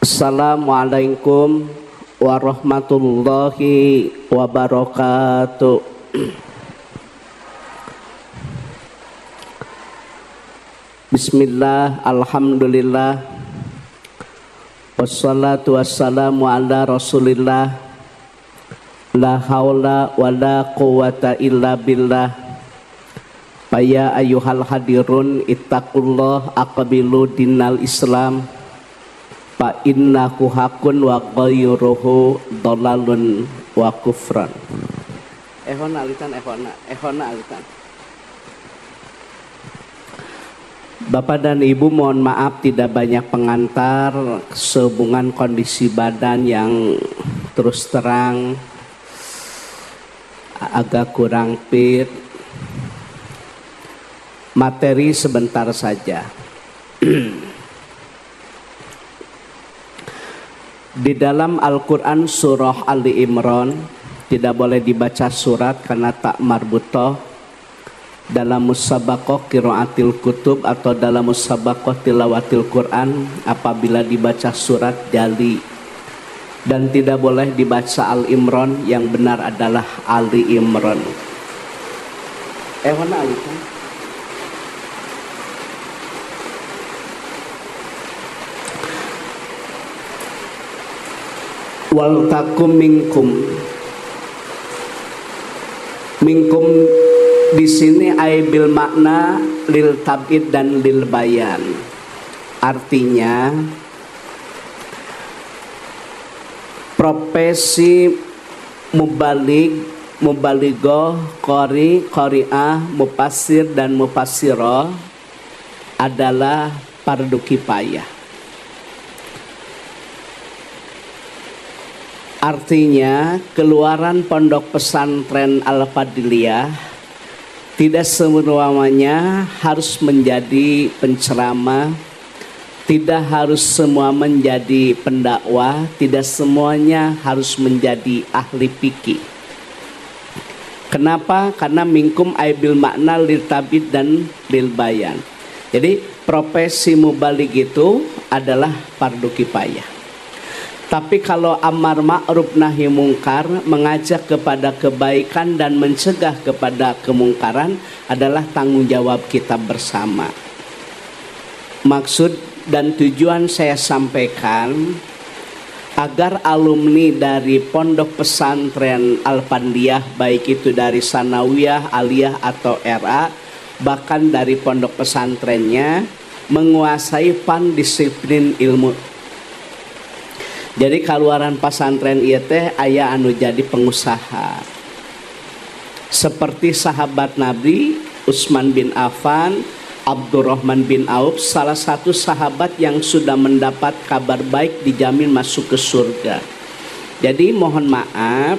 Assalamualaikum warahmatullahi wabarakatuh. Bismillah, alhamdulillah, wassalatu wassalamu ala rasulillah, la haula wa la quwata illa billah. Faya ayyuhal hadirun ittaqullah aqbilu dinal islam, fa innahu hakun wa ghayruhu dhalalun wa kufran. Ehona alitan. Bapak dan Ibu, mohon maaf tidak banyak pengantar sehubungan kondisi badan yang terus terang agak kurang fit. Materi sebentar saja. Di dalam Al-Quran surah Ali Imran tidak boleh dibaca surat karena tak marbutoh. Dalam musabaqah qiraatil kutub atau dalam musabaqah tilawatil Quran apabila dibaca surat jali, dan tidak boleh dibaca Al-Imran, yang benar adalah Ali Imran. Mana Ali kan? Wal takum minkum di sini ay bil makna lil tabid dan lil bayan. Artinya profesi mubalighah, qari, qari'ah, mufassir dan mufassirah adalah fardu kifayah. Artinya keluaran pondok pesantren Al-Fadliyah tidak semuanya harus menjadi penceramah, tidak harus semua menjadi pendakwah, tidak semuanya harus menjadi ahli fikih. Kenapa? Karena minkum aibil makna lil tabid dan lil bayan. Jadi profesi mubaligh itu adalah fardu kifayah. Tapi kalau amar ma'ruf nahi mungkar, mengajak kepada kebaikan dan mencegah kepada kemungkaran adalah tanggung jawab kita bersama. Maksud dan tujuan saya sampaikan agar alumni dari pondok pesantren Al-Fadliyah, baik itu dari Sanawiyah, Aliyah atau RA, bahkan dari pondok pesantrennya, menguasai disiplin ilmu. Jadi keluaran pesantren ieu teh aya anu jadi pengusaha. Seperti sahabat Nabi Utsman bin Affan, Abdurrahman bin Auf, salah satu sahabat yang sudah mendapat kabar baik dijamin masuk ke surga. Jadi mohon maaf,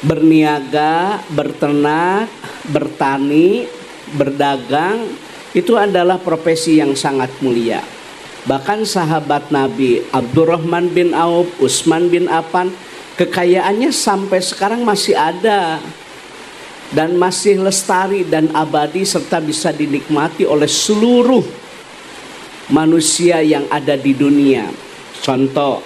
berniaga, berternak, bertani, berdagang itu adalah profesi yang sangat mulia. Bahkan sahabat Nabi Abdurrahman bin Auf, Utsman bin Affan, kekayaannya sampai sekarang masih ada dan masih lestari dan abadi serta bisa dinikmati oleh seluruh manusia yang ada di dunia. Contoh,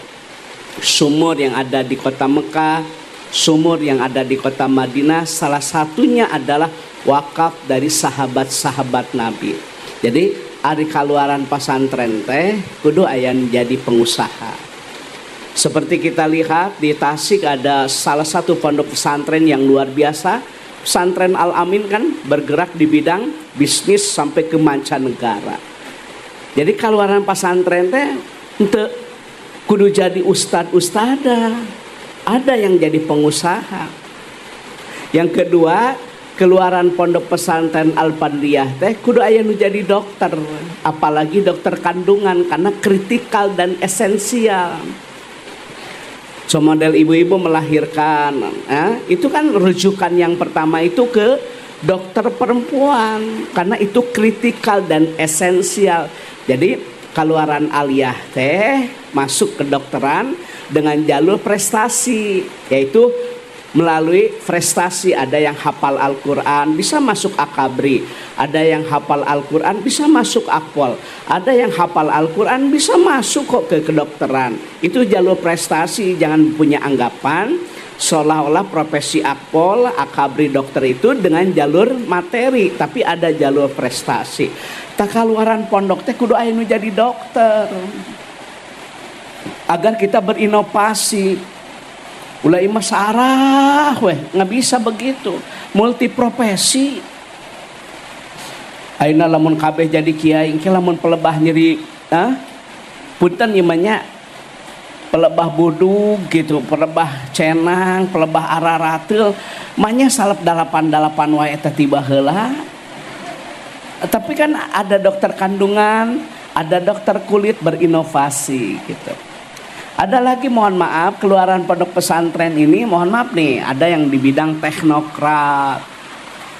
sumur yang ada di kota Mekah, sumur yang ada di kota Madinah, salah satunya adalah wakaf dari sahabat-sahabat Nabi. Jadi ari kaluaran pesantren teh kudu aya jadi pengusaha. Seperti kita lihat di Tasik ada salah satu pondok pesantren yang luar biasa, pesantren Al-Amin kan bergerak di bidang bisnis sampai ke mancanegara. Jadi kaluaran pesantren teh henteu kudu jadi ustad-ustada, ada yang jadi pengusaha. Yang kedua, keluaran pondok pesantren Al-Fadliyah teh kudu aya nu jadi dokter, apalagi dokter kandungan karena kritikal dan esensial. So model ibu-ibu melahirkan, itu kan rujukan yang pertama itu ke dokter perempuan karena itu kritikal dan esensial. Jadi keluaran aliyah teh masuk ke dokteran dengan jalur prestasi, yaitu melalui prestasi. Ada yang hafal Al-Quran bisa masuk Akabri, ada yang hafal Al-Quran bisa masuk Akpol, ada yang hafal Al-Quran bisa masuk kok ke kedokteran. Itu jalur prestasi. Jangan punya anggapan seolah-olah profesi Akpol, Akabri, dokter itu dengan jalur materi, tapi ada jalur prestasi. Tak kaluaran pondok teh kudu aya nu jadi dokter agar kita berinovasi. Ulai mah sarah weh, nggak bisa begitu. Multiprofesi. Ayeuna lamun kabeh jadi kiai, engke lamun pelebah nyeri, punten imannya pelebah budug gitu, pelebah cenang, pelebah ararateul, mahnya salep 88 wae eta tiba heula. Tapi kan ada dokter kandungan, ada dokter kulit berinovasi gitu. Ada lagi, mohon maaf, keluaran pondok pesantren ini, mohon maaf nih, ada yang di bidang teknokrat,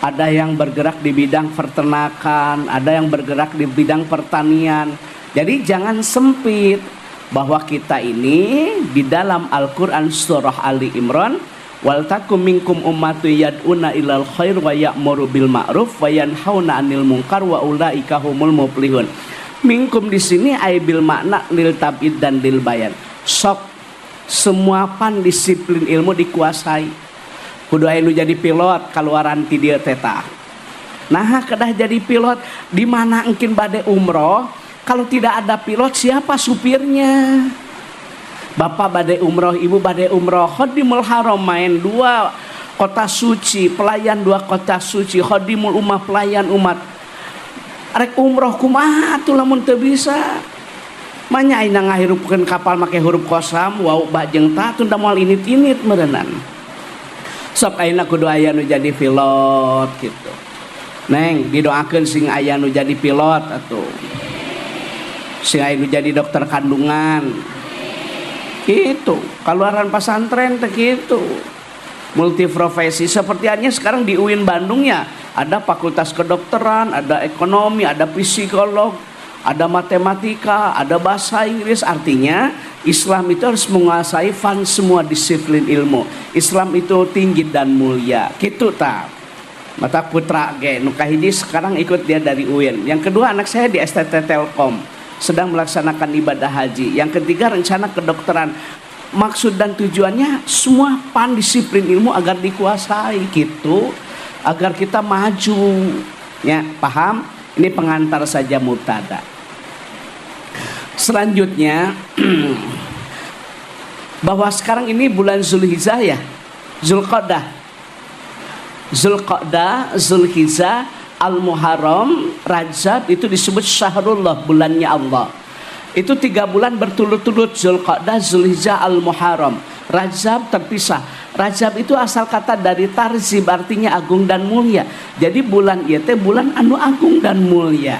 ada yang bergerak di bidang peternakan, ada yang bergerak di bidang pertanian. Jadi jangan sempit bahwa kita ini di dalam Al-Quran surah Ali Imran, wal takum minkum ummatu yad'una ilal khair wa ya'muru bil ma'ruf wa yanhauna 'anil munkar wa ulaika humul muflihun. Minkum di sini ay bil makna lil tabid dan lil bayan. Sok semua disiplin ilmu dikuasai. Kudu aya nu jadi pilot kaluaran ti dieu teh tah. Nah, kedah jadi pilot di mana engkin bade umroh, kalau tidak ada pilot siapa supirnya? Bapak bade umroh, ibu bade umroh, khodimul haramain 2 kota suci, pelayan 2 kota suci, khodimul ummah pelayan umat. Rek umroh kumaha atuh lamun teu bisa? Manya aina ngahirupkeun kapal make huruf kosam, wau bajeng tah tunda moal init-init meureunnan. Sok ayeuna kudu aya nu jadi pilot gitu. Neng, didoakeun sing aya nu jadi pilot atuh. Sing aya nu jadi dokter kandungan. Gitu. Kaluaran pesantren teh kitu. Multiprofesi sepertinya sekarang di UIN Bandung ya, ada fakultas kedokteran, ada ekonomi, ada psikolog, ada matematika, ada bahasa Inggris. Artinya Islam itu harus menguasai semua disiplin ilmu. Islam itu tinggi dan mulia. Gitu ta. Mata putra ge nu kahiji sekarang ikut dia dari UIN. Yang kedua anak saya di STT Telkom sedang melaksanakan ibadah haji. Yang ketiga rencana kedokteran. Maksud dan tujuannya semua disiplin ilmu agar dikuasai gitu, agar kita maju. Ya, paham? Ini pengantar saja mubtada. Selanjutnya bahwa sekarang ini bulan Zulhijjah ya, Zulqa'dah, Zulhijjah, Al-Muharram, Rajab itu disebut Syahrullah, bulannya Allah. Itu 3 bulan berturut-turut, Zulqa'dah, Zulhijjah, Al-Muharram. Rajab terpisah. Rajab itu asal kata dari tarzib, artinya agung dan mulia. Jadi bulan ieu teh bulan anu agung dan mulia.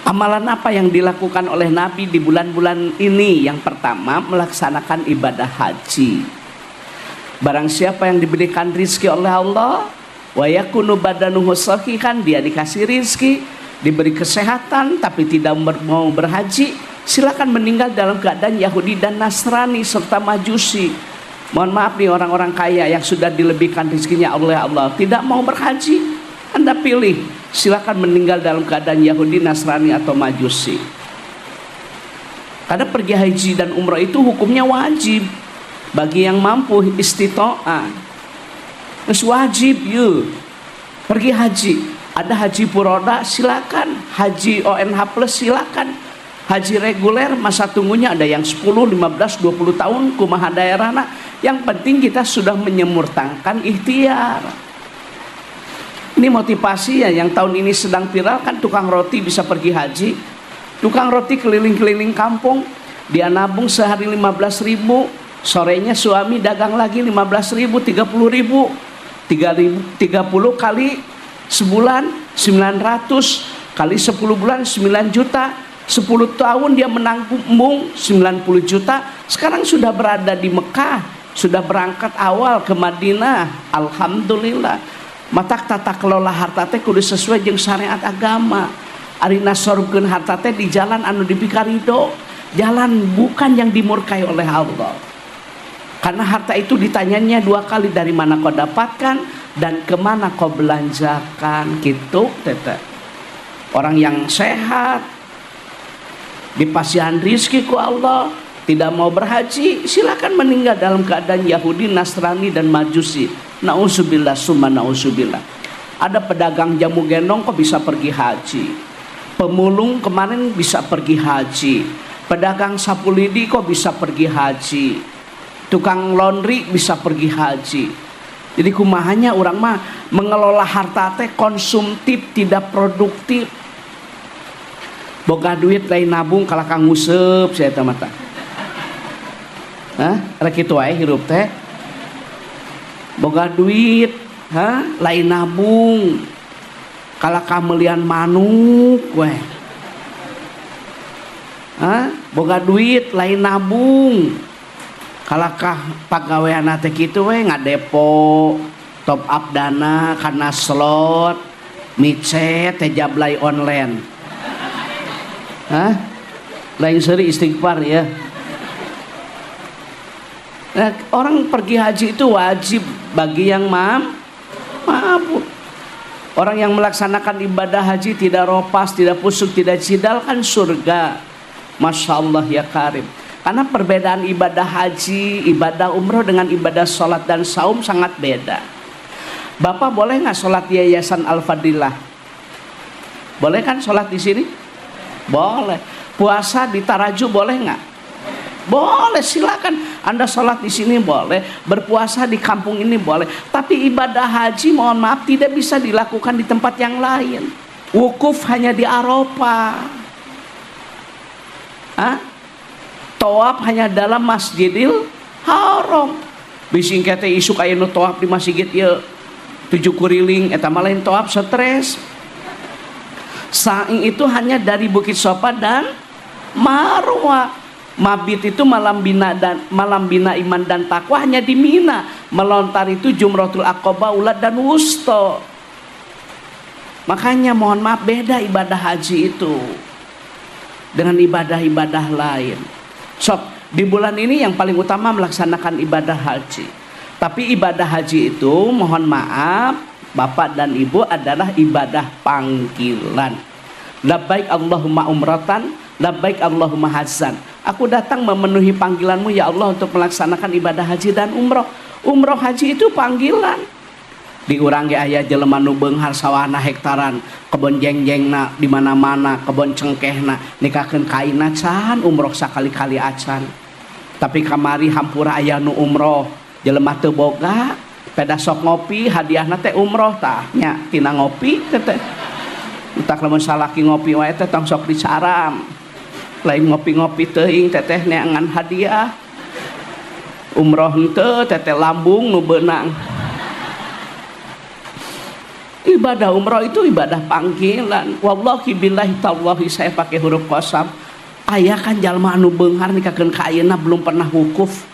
Amalan apa yang dilakukan oleh Nabi di bulan-bulan ini? Yang pertama, melaksanakan ibadah haji. Barang siapa yang diberikan rizki oleh Allah, wa yakunu badanuhu shahihan, dia dikasih rizki, diberi kesehatan tapi tidak mau berhaji, silakan meninggal dalam keadaan Yahudi dan Nasrani serta Majusi. Mohon maaf nih orang-orang kaya yang sudah dilebihkan rezekinya oleh Allah tidak mau berhaji, Anda pilih, silakan meninggal dalam keadaan Yahudi, Nasrani atau Majusi. Karena pergi haji dan umrah itu hukumnya wajib bagi yang mampu istitoah. Terus wajib yuk pergi haji. Ada haji puroda silakan, haji ONH plus silakan, haji reguler masa tunggunya ada yang 10, 15, 20 tahun kumaha daerahna. Yang penting kita sudah menyemurtangkan ikhtiar. Ini motivasi ya, yang tahun ini sedang viral kan, tukang roti bisa pergi haji. Tukang roti keliling-keliling kampung, dia nabung sehari 15.000, sorenya suami dagang lagi 15.000, 30.000, 30 kali sebulan 900 kali 10 bulan 9 juta, 10 tahun dia menanggung 90 juta. Sekarang sudah berada di Mekah, sudah berangkat awal ke Madinah. Alhamdulillah. Matak tata kelola harta teh kudu sesuai jeung syariat agama. Arina sorupkeun harta teh di jalan anu dipikarido, jalan bukan yang dimurkai oleh Allah. Karena harta itu ditanyanya 2 kali, dari mana kau dapatkan dan kemana kau belanjakan, gitu teteh. Orang yang sehat dipasihan rizki ku Allah, tidak mau berhaji, silakan meninggal dalam keadaan Yahudi, Nasrani dan Majusi. Nauzubillah summa nauzubillah. Ada pedagang jamu gendong kok bisa pergi haji. Pemulung kemarin bisa pergi haji. Pedagang sapu lidi kok bisa pergi haji. Tukang laundry bisa pergi haji. Jadi kumahanya orang mah mengelola harta teh konsumtif, tidak produktif. Boga duit lain nabung kalah kang nguseup saya teh mata. Hah? Rek kitu wae hirup teh. Boga duit, lain nabung kalah kamelian manuk we. Boga duit lain nabung kalakah pagaweana teh kitu we, ngadepo top up dana karena slot micet teh jablay online. Lain seri istighfar ya. Nah, orang pergi haji itu wajib bagi yang mampu. Orang yang melaksanakan ibadah haji tidak ropas, tidak pusuk, tidak cidal kan surga. Masya Allah ya karim. Karena perbedaan ibadah haji, ibadah umroh dengan ibadah sholat dan saum sangat beda. Bapak boleh nggak sholat di Yayasan Al-Fadilah? Boleh kan sholat di sini? Boleh. Puasa di Taraju boleh nggak? Boleh, silakan. Anda sholat di sini boleh, berpuasa di kampung ini boleh. Tapi ibadah haji mohon maaf tidak bisa dilakukan di tempat yang lain. Wukuf hanya di Arafah. Tawaf hanya dalam Masjidil Haram. Bising kete isu aya nu tawaf di masjid ieu 7 kuriling eta mah lain tawaf stres. Sa'i itu hanya dari Bukit Sofa dan Marwah. Mabit itu malam bina iman dan takwa hanya di Mina. Melontar itu Jumratul Aqabah, Ula dan Wusta. Makanya mohon maaf beda ibadah haji itu dengan ibadah-ibadah lain. Sok di bulan ini yang paling utama melaksanakan ibadah haji. Tapi ibadah haji itu mohon maaf Bapak dan Ibu adalah ibadah panggilan. Labbaik Allahumma umratan, labbaik Allahumma hajjan. Aku datang memenuhi panggilanmu ya Allah untuk melaksanakan ibadah haji dan umroh. Umroh haji itu panggilan. Diurangi aya jelema nu beunghar sawahna hektaran, kebon jengjengna di mana-mana, kebon cengkehna, nikahkeun kaina can umroh sakali-kali acan. Tapi kamari hampura aya nu umroh, jelema teu boga, peda sok ngopi, hadiahna teh umroh tah nya tina ngopi teh. Utak lamun salaki ngopi wae teh tong sok dicaram. Lain ngopi-ngopi teuing teteh neangan hadiah. Umroh henteu teteh lambung nu beunang. Ibadah umroh itu ibadah panggilan. Wallahi billahi tallahi saya pakai huruf qasam. Aya kan jalma anu beunghar nikahkeun ka ayeuna belum pernah wukuf.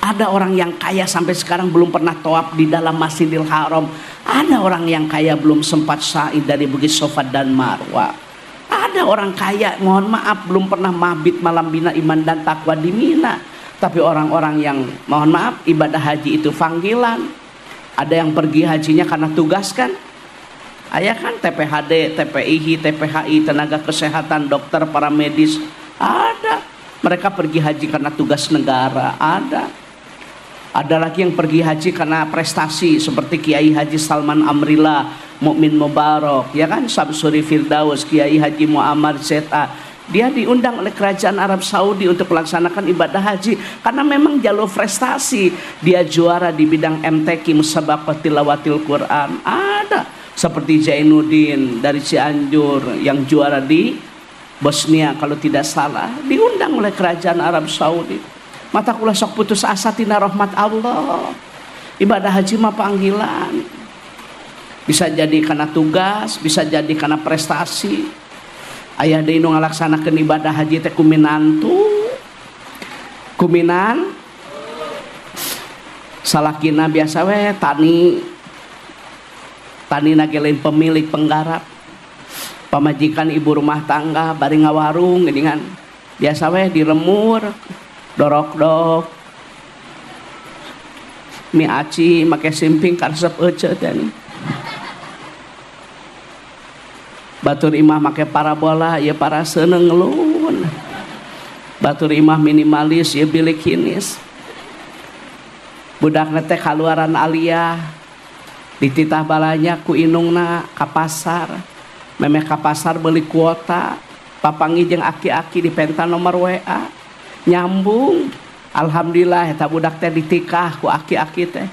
Ada orang yang kaya sampai sekarang belum pernah tawaf di dalam Masjidil Haram. Ada orang yang kaya belum sempat sa'i dari Bukit Sofa dan Marwah. Ada orang kaya mohon maaf belum pernah mabit malam bina iman dan takwa di Mina. Tapi orang-orang yang mohon maaf ibadah haji itu panggilan. Ada yang pergi hajinya karena tugas kan. Aya kan TPHD, TPIHI, TPHI, tenaga kesehatan, dokter, para medis. Ada. Mereka pergi haji karena tugas negara. Ada lagi yang pergi haji karena prestasi seperti Kiai Haji Salman Amrillah, Mukmin Mubarak, ya kan, Samsuri Firdaus, Kiai Haji Muammar ZA. Dia diundang oleh kerajaan Arab Saudi untuk melaksanakan ibadah haji karena memang jalur prestasi. Dia juara di bidang MTQ, Musabaqah Tilawatil Quran. Ada. Seperti Zainuddin dari Cianjur yang juara di Bosnia kalau tidak salah, diundang oleh kerajaan Arab Saudi. Mata kula sok putus asa tina rahmat Allah. Ibadah haji mah panggilan. Bisa jadi karena tugas, bisa jadi karena prestasi. Aya deui nu ngalaksanakeun ibadah haji teh kuminantu. Kuminan salakina biasa we tani nagelain pemilik penggarap, pamajikan ibu rumah tangga bari ngawarung geuningan biasa we diremur dorok-dok mi aci make simping karesep ece teh. Batur imah make parabola ya para seuneu ngeluhun. Batur imah minimalis ya bilik hinis. Budak teh kaluaran aliyah dititah balanya ku indungna ka pasar. Memeh ka pasar beli kuota, papangi jeung aki-aki di penta nomor WA. Nyambung. Alhamdulillah eta budak teh ditikah ku aki-aki teh.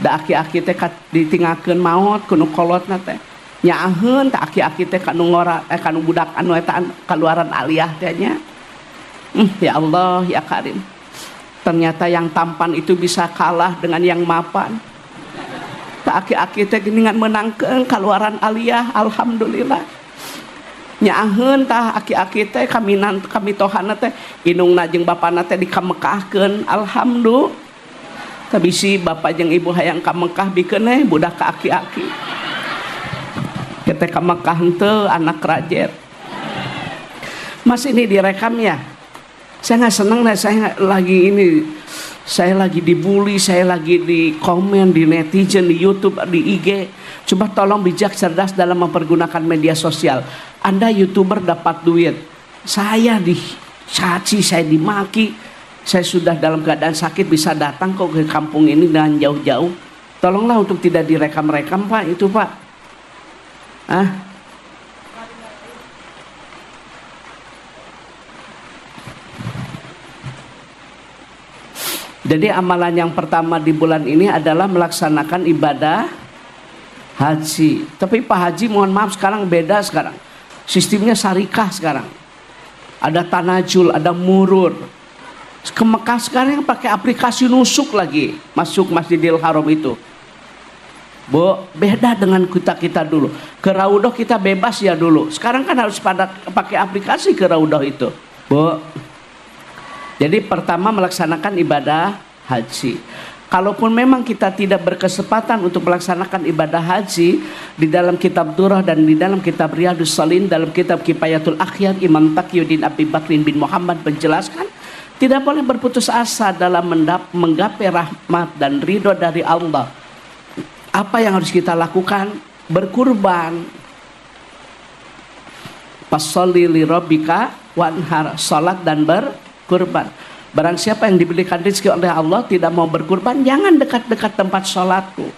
Da aki-aki teh ditinggalkeun maot ku nu kolotna teh. Nyaheun teh aki-aki teh kanu ngora kanu budak anu eta kaluaran aliyah teh nya. Ya Allah ya Karim. Ternyata yang tampan itu bisa kalah dengan yang mapan. Tak aki-aki teh geuningan menangkeun kaluaran aliyah, alhamdulillah. Nyaheun tah aki-aki teh kami tohana teh indungna jeung bapana teh dikamekahkeun, alhamdulillah. Tapi si bapak jeung ibu hayang ka Mekah bikeun budak ka aki-aki. Kita ka Mekah henteu anak rajet. Mas ini direkam ya. Saya nggak senang dah, saya lagi dibully, saya lagi di komen di netizen, di YouTube, di IG. Coba tolong bijak cerdas dalam mempergunakan media sosial. Anda YouTuber dapat duit, saya dicaci, saya dimaki, saya sudah dalam keadaan sakit bisa datang kok ke kampung ini dengan jauh-jauh. Tolonglah untuk tidak direkam-rekam Pak, itu Pak. Jadi amalan yang pertama di bulan ini adalah melaksanakan ibadah haji. Tapi Pak Haji mohon maaf sekarang beda sekarang. Sistemnya syarikah sekarang. Ada tanajul, ada murur. Ke Mekah sekarang pakai aplikasi nusuk lagi masuk Masjidil Haram itu. Bu, beda dengan kita dulu. Ke Raudhah kita bebas ya dulu. Sekarang kan harus pakai aplikasi ke Raudhah itu. Bu. Jadi pertama melaksanakan ibadah haji. Kalaupun memang kita tidak berkesempatan untuk melaksanakan ibadah haji, di dalam kitab Durrah dan di dalam kitab Riyadhus Shalihin, dalam kitab Kifayatul Akhyar, Imam Taqiyuddin Abi Bakrin bin Muhammad menjelaskan, tidak boleh berputus asa dalam menggapai rahmat dan ridho dari Allah. Apa yang harus kita lakukan? Berkurban. Fasholli li rabbika wanhar, salat dan berkurban. Barang siapa yang diberikan rezeki oleh Allah tidak mau berkurban, jangan dekat-dekat tempat sholatku.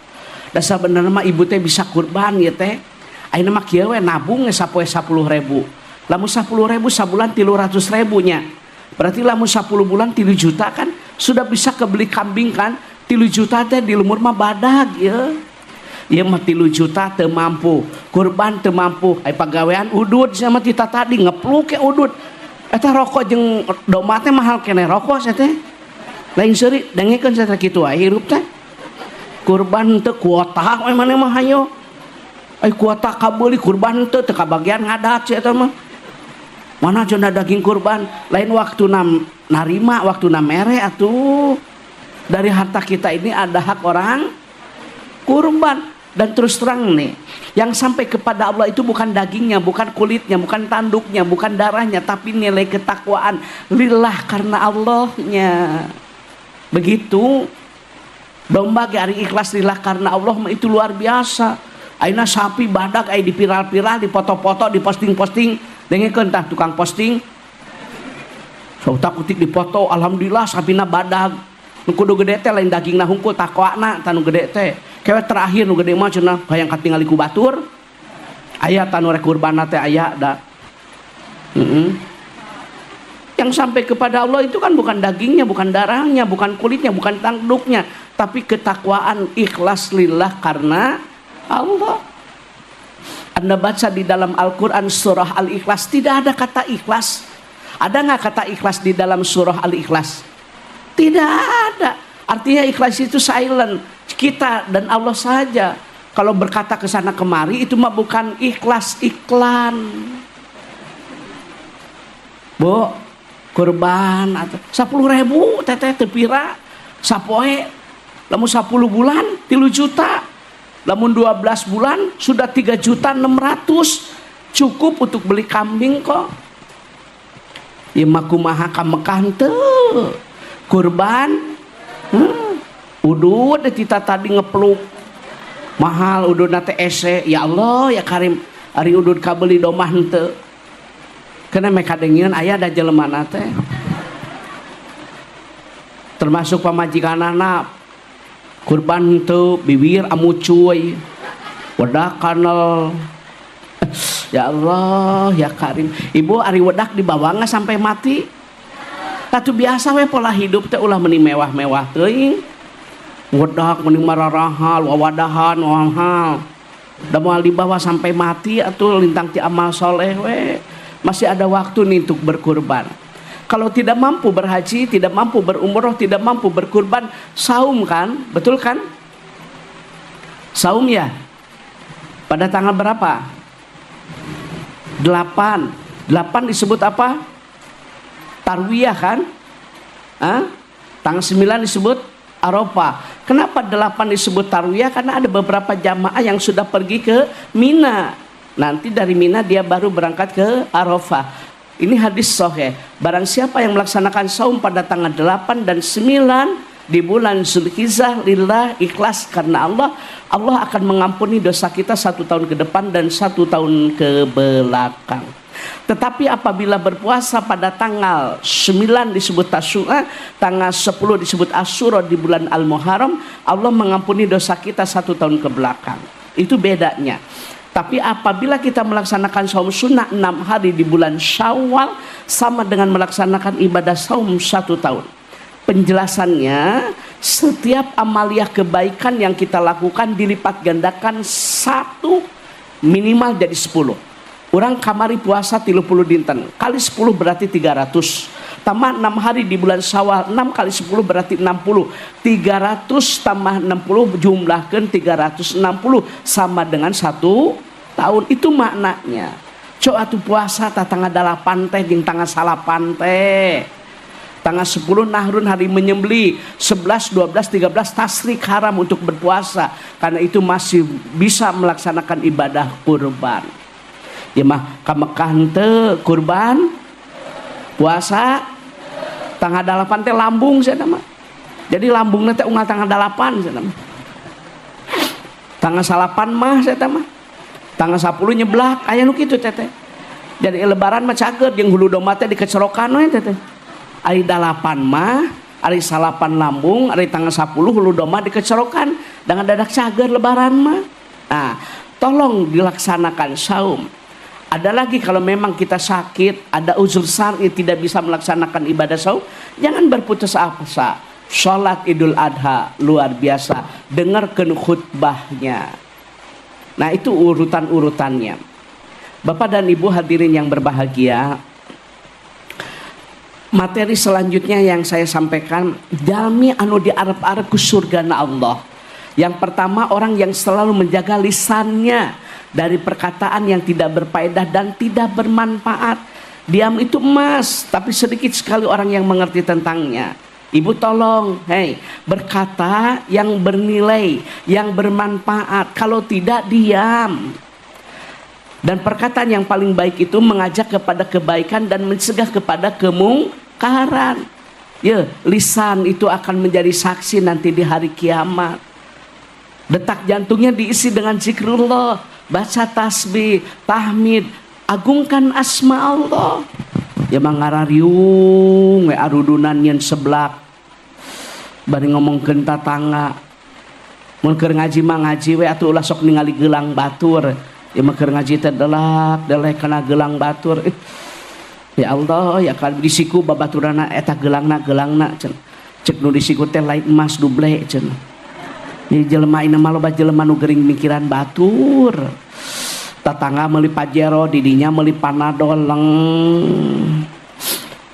Dasar bener mah ibu teh bisa kurban ya teh. Ayeuna mah kieu we nabung sapoe 10.000. Lamun 10.000 sabulan 300.000 nya. Berarti lamun 10 bulan 3 juta kan sudah bisa kebeli kambing kan. 3 juta teh di lumur mah badag ya. Ieu mah 3 juta teu mampu, kurban teu mampu. Ai pagawean udud sama tita tadi ngepluk ke udud. Eta rokok jeung domba teh mahal keneh rokok saya teh. Lain seuri dengekeun saya kitu wae hirup teh. Kurban teu kuota we maneh mah hayo. Ai kuota kabeuli kurban teu kabagian ngadat sia eta mah. Mana cenah daging kurban, lain waktuna narima, waktuna mere atuh. Dari harta kita ini ada hak orang kurban. Dan terus terang nih, yang sampai kepada Allah itu bukan dagingnya, bukan kulitnya, bukan tanduknya, bukan darahnya, tapi nilai ketakwaan lillah karena Allahnya. Begitu. Domba hari ikhlas lillah karena Allah itu luar biasa. Aina sapi badak ai dipiral-piral, dipoto-foto, diposting-posting. Dengekeun tah tukang posting. Sauta kutik dipoto, alhamdulillah sapina badag. Nu kudu gede teh lain dagingna hungkul takwana tanu gede teh. Kewe terakhir nu gede mah cenah hayang katingali ku batur. Aya tanu rek kurbanna teh aya da. Yang sampai kepada Allah itu kan bukan dagingnya, bukan darahnya, bukan kulitnya, bukan tanduknya, tapi ketakwaan ikhlas lillah karena Allah. Anda baca di dalam Al-Quran surah Al-Ikhlas tidak ada kata ikhlas. Ada nggak kata ikhlas di dalam surah Al-Ikhlas? Tidak ada. Artinya ikhlas itu silent. Kita dan Allah saja. Kalau berkata ke sana kemari itu mah bukan ikhlas, iklan. Bu, kurban atau 10.000 teteh tepira sapoe. Lamun 10 bulan 3 juta. Lamun 12 bulan sudah 3.600.000. Cukup untuk beli kambing kok. Ya mah kumaha ka Mekah teu. Kurban udud kita tadi ngepluk mahal udud nate ese ya Allah ya Karim ari udud kabeli domah henteu kena mereka dengin ayah ada jelema nate termasuk pamajikanana kurban henteu bibir amu cuy wedak kanal ya Allah ya Karim ibu ari wedak dibawa nggak sampai mati tatu biasa we pola hidup teh ulah meni mewah-mewah teuing wedak meni mararahal wawadahan wahal da moal dibawa sampai mati atuh lintang ti amal soleh we masih ada waktu nih untuk berkurban. Kalau tidak mampu berhaji, tidak mampu berumroh, tidak mampu berkurban, saum kan? Betul kan? Saum ya? Pada tanggal berapa? 8 disebut apa? Tarwiyah kan? Tanggal 9 disebut Arafah. Kenapa 8 disebut Tarwiyah? Karena ada beberapa jamaah yang sudah pergi ke Mina. Nanti dari Mina dia baru berangkat ke Arafah. Ini hadis sahih. Barang siapa yang melaksanakan saum pada tanggal 8 dan 9 di bulan Zulhijjah lillah ikhlas karena Allah, Allah akan mengampuni dosa kita 1 tahun ke depan dan 1 tahun ke belakang. Tetapi apabila berpuasa pada tanggal 9 disebut Tasyu'a, tanggal 10 disebut Asyura di bulan Al-Muharram, Allah mengampuni dosa kita 1 tahun ke belakang. Itu bedanya. Tapi apabila kita melaksanakan saum sunnah 6 hari di bulan Syawal sama dengan melaksanakan ibadah saum 1 tahun. Penjelasannya, setiap amaliah kebaikan yang kita lakukan dilipat gandakan 1 minimal jadi 10. Orang kamari puasa 30 dinten kali 10 berarti 300 tambah 6 hari di bulan Syawal 6 kali 10 berarti 60 300 tambah 60 jumlahkan 360 sama dengan 1 tahun. Itu maknanya coba tuh puasa tanggal 8 teh jeung tanggal 9 teh tanggal 10 nahrun hari menyembeli 11, 12, 13 tasrik haram untuk berpuasa karena itu masih bisa melaksanakan ibadah kurban. Ya mah ka Mekah teu kurban puasa tanggal 8 teh lambung cenah mah. Jadi lambungna teh unggal tanggal 8 cenah mah. Tanggal 9 mah cenah mah. Tanggal 10 nyeblak aya nu kitu teh. Jadi lebaran mah cager jeung hulu domba teh dikecerokan we teh. Ari 8 mah, ari 9 lambung, ari tanggal 10 hulu domba dikecerokan dengan dadak cager lebaran mah. Nah, tolong dilaksanakan saum. Ada lagi kalau memang kita sakit, ada uzur syar'i tidak bisa melaksanakan ibadah saum, jangan berputus asa. Salat Idul Adha luar biasa, dengarkan khutbahnya. Nah, itu urutan-urutannya. Bapak dan Ibu hadirin yang berbahagia, materi selanjutnya yang saya sampaikan, jalmi anu diarep-arep ku surgana Allah. Yang pertama, orang yang selalu menjaga lisannya dari perkataan yang tidak berfaedah dan tidak bermanfaat. Diam itu emas, tapi sedikit sekali orang yang mengerti tentangnya. Ibu tolong, berkata yang bernilai, yang bermanfaat. Kalau tidak, diam. Dan perkataan yang paling baik itu mengajak kepada kebaikan dan mencegah kepada kemungkaran. Ya, lisan itu akan menjadi saksi nanti di hari kiamat. Detak jantungnya diisi dengan zikrullah, baca tasbih, tahmid, agungkan asma Allah. Ya mangarariung we arudunan yen seblak. Bari ngomongkeun tatangga. Mun keur ngaji mah ngaji we atuh ulah sok ningali gelang batur. Ya mah keur ngaji teh delek kana gelang batur. Ya Allah, ya kan disiku babaturana eta gelangna cenah. Cek nu disiku teh lain emas duble cenah. Ini jelema ina mah loba jelema nu gering mikiran batur. Tatangga meuli Pajero, didinya meuli Panadol leng.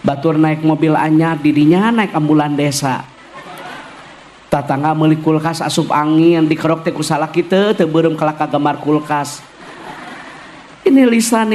Batur naik mobil anyar, didinya naik ambulan desa. Tatangga meuli kulkas asup angin, dikerok teh ku salaki teu beureum kalaka gambar kulkas. Ini lisan.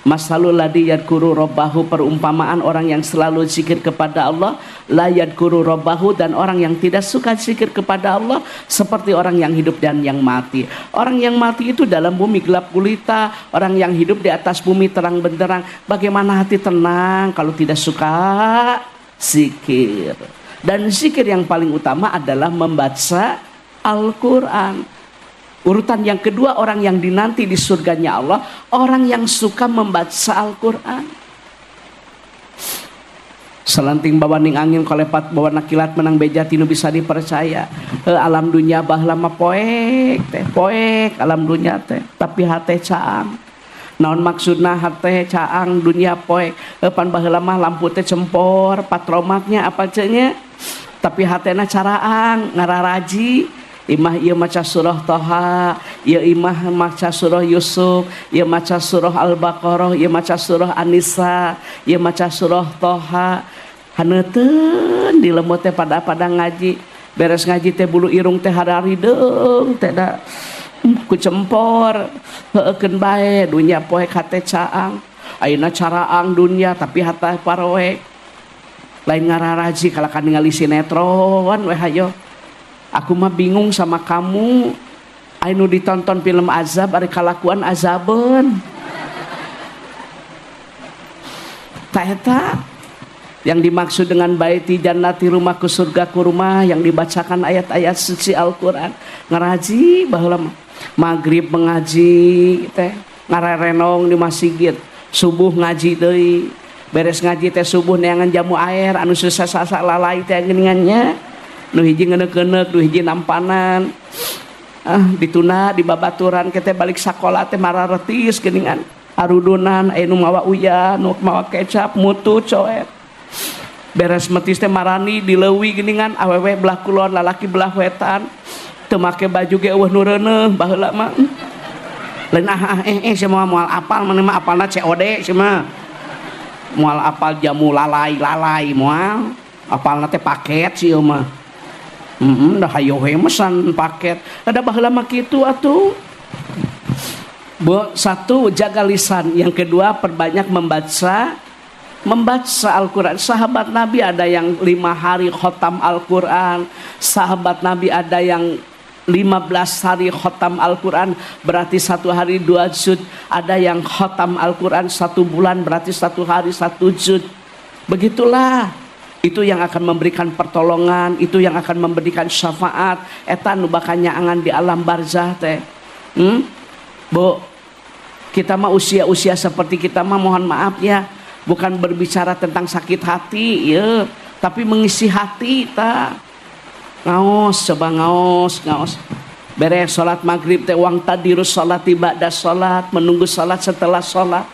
Masalul ladzi yadkuru rabbahu, perumpamaan orang yang selalu zikir kepada Allah, la yadkuru rabbahu, dan orang yang tidak suka zikir kepada Allah seperti orang yang hidup dan yang mati. Orang yang mati itu dalam bumi gelap gulita, orang yang hidup di atas bumi terang benderang. Bagaimana hati tenang kalau tidak suka zikir. Dan zikir yang paling utama adalah membaca Al-Quran. Urutan yang kedua, orang yang dinanti di surganya Allah, orang yang suka membaca Al-Quran. Selanting bawa ning angin kolepat bawa nakilat menang beja tinu bisa dipercaya. Alam dunia baheula mah poek teh, poek alam dunia teh, tapi hate caang. Naon maksudna hate caang dunia poek? Pan baheula mah lampu teh cempor, patromaknya apa cenah? Tapi hatena caraang, ngararaji. Imah ieu maca surah Toha, ieu imah maca surah Yusuf, ieu maca surah Al-Baqarah, ieu maca surah An-Nisa, ieu maca surah Toha. Haneuteun di lemut teh pada ngaji. Beres ngaji teh bulu irung teh hararideng teh da ku cempor. Heukeun bae dunya poek hate caang. Ayeuna caraang dunya tapi hate paroek. Lain ngararaji kalakan ningali sinetron we hayo. Aku mah bingung sama kamu. Anu ditonton film azab ari kalakuan azabeun. Tak eta yang dimaksud dengan baiti jannati rumahku surgaku rumah yang dibacakan ayat-ayat suci Al-Qur'an. Ngaraji baheula magrib mengaji teh, ngarerenong di masjid. Subuh ngaji deui. Beres ngaji teh subuh neangan jamu air anu susah-sasa lalai teh geuningannya. Nu hiji ngeuneuk-ngeuneuk, nu hiji nampanan. Dituna di babaturan kita balik sekolah teh mararetis geuningan. Arudunan aya nu mawa uyah, nu mawa kecap, mutu coet. Beres metis teh marani dileuwi geuningan awewe belah kulon lalaki belah wetan. Teu make baju ge eueuh nu reuneuh baheula mah. Lain sia moal apal mana mah apalna COD sia mah. Moal apal jamu lalai moal. Apalna teh paket sih mah. Dah hayo mesan paket. Ada baheula mah kitu atuh. Satu, jaga lisan. Yang kedua, perbanyak membaca Al-Quran. Sahabat Nabi ada yang 5 hari khotam Al-Quran. Sahabat Nabi ada yang 15 hari khotam Al-Quran, berarti 1 hari 2 juz. Ada yang khotam Al-Quran 1 bulan, berarti 1 hari 1 juz. Begitulah. Itu yang akan memberikan pertolongan, itu yang akan memberikan syafaat. Eta nu bakal nyaangan di alam barzah teh. Bu, kita mah usia seperti kita mah mohon maaf ya, bukan berbicara tentang sakit hati ya, tapi mengisi hati ta. Ngaos, coba ngaos. Beres salat maghrib teh wang tadirus salat ba'da salat, menunggu salat setelah salat.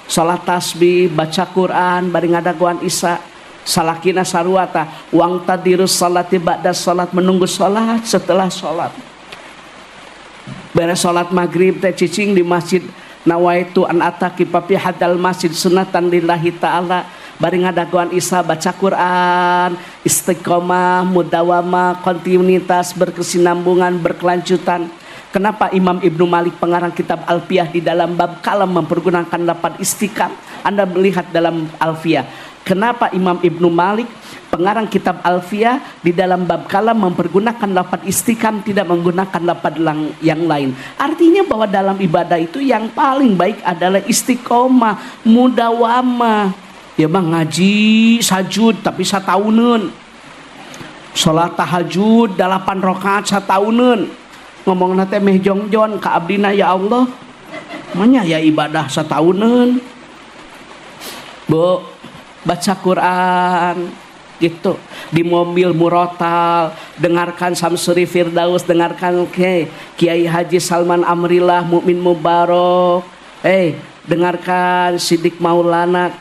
Salat tasbih, baca Quran, bari ngadaguan isya. Salakina sarwata wang tadirus salati ba'da salat, menunggu salat setelah salat. Beres salat maghrib teh cicing di masjid, nawaitu an ataki papi hadal masjid sunatan lillahi ta'ala. Bari ngadaguan isya baca Quran, istiqomah, mudawamah, kontinuitas, berkesinambungan, berkelanjutan. Kenapa Imam Ibnu Malik pengarang kitab Alfiyah di dalam bab kalam mempergunakan lafaz istiqam? Anda melihat dalam Alfiyah. Kenapa Imam Ibnu Malik pengarang kitab Alfiyah di dalam bab kalam mempergunakan lafaz istiqam, tidak menggunakan lafaz yang lain? Artinya bahwa dalam ibadah itu yang paling baik adalah istiqomah, mudawamah. Ya bang ngaji sajud tapi satauneun. Salat tahajud 8 rakaat satauneun. Ngomongna teh meh jongjon ka abdina ya Allah. Manya ya ibadah satauneun. Bu, baca Quran gitu di mobil murotal, dengarkan Samsuri Firdaus, dengarkan Kiai Haji Salman Amrillah Mukmin Mubarak, dengarkan Sidik Maulana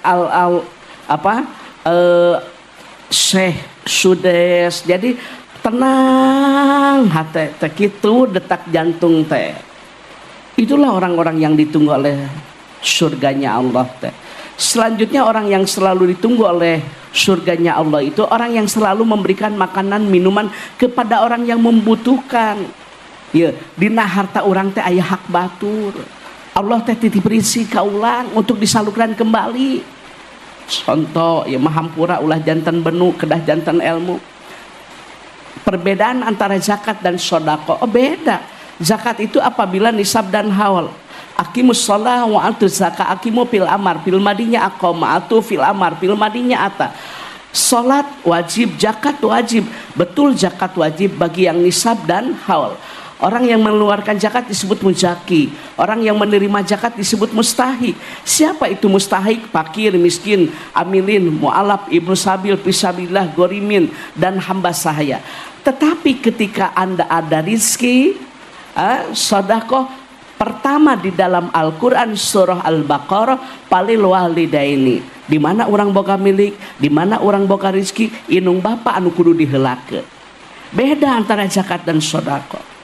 Syekh Sudes. Jadi tenang hati teh kitu, detak jantung teh. Itulah orang-orang yang ditunggu oleh surganya Allah teh. Selanjutnya orang yang selalu ditunggu oleh surganya Allah itu orang yang selalu memberikan makanan minuman kepada orang yang membutuhkan. Ya, dina harta orang teh aya hak batur. Allah teh titip rezeki ka ulang untuk disalurkan kembali. Contoh ya mahampura ulah jantan benu kedah jantan ilmu. Perbedaan antara zakat dan sedekah beda. Zakat itu apabila nisab dan haul. Aqimus shalah wa atuz zakah, aqimu fil amar fil madinya aqama, atu fil amar fil madinya ata. Salat wajib, zakat wajib. Betul, zakat wajib bagi yang nisab dan haul. Orang yang mengeluarkan zakat disebut muzaki. Orang yang menerima zakat disebut mustahik. Siapa itu mustahik? Fakir, miskin, amilin, mu'alaf, ibnu sabil, fisabilillah, gorimin, dan hamba sahaya. Tetapi ketika Anda ada rizki, sedekah pertama di dalam Al-Quran surah Al-Baqarah, palil walidaini. Di mana orang boga milik, di mana orang boga rizki, inung bapa anu kudu dihelakeun. Beda antara zakat dan sedekah.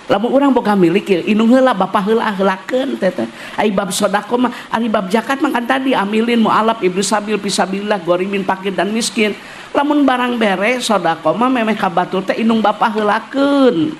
Lamun orang boga milik, inung heula bapa heula helakeun teh. Ai bab sedekah mah, ari bab zakat mah kan tadi amilin, mu'alaf, ibnu sabil, fisabilillah, gorimin, fakir dan miskin. Lamun barang bere sedekah mah memeh ka batur teh inung bapa heulakeun.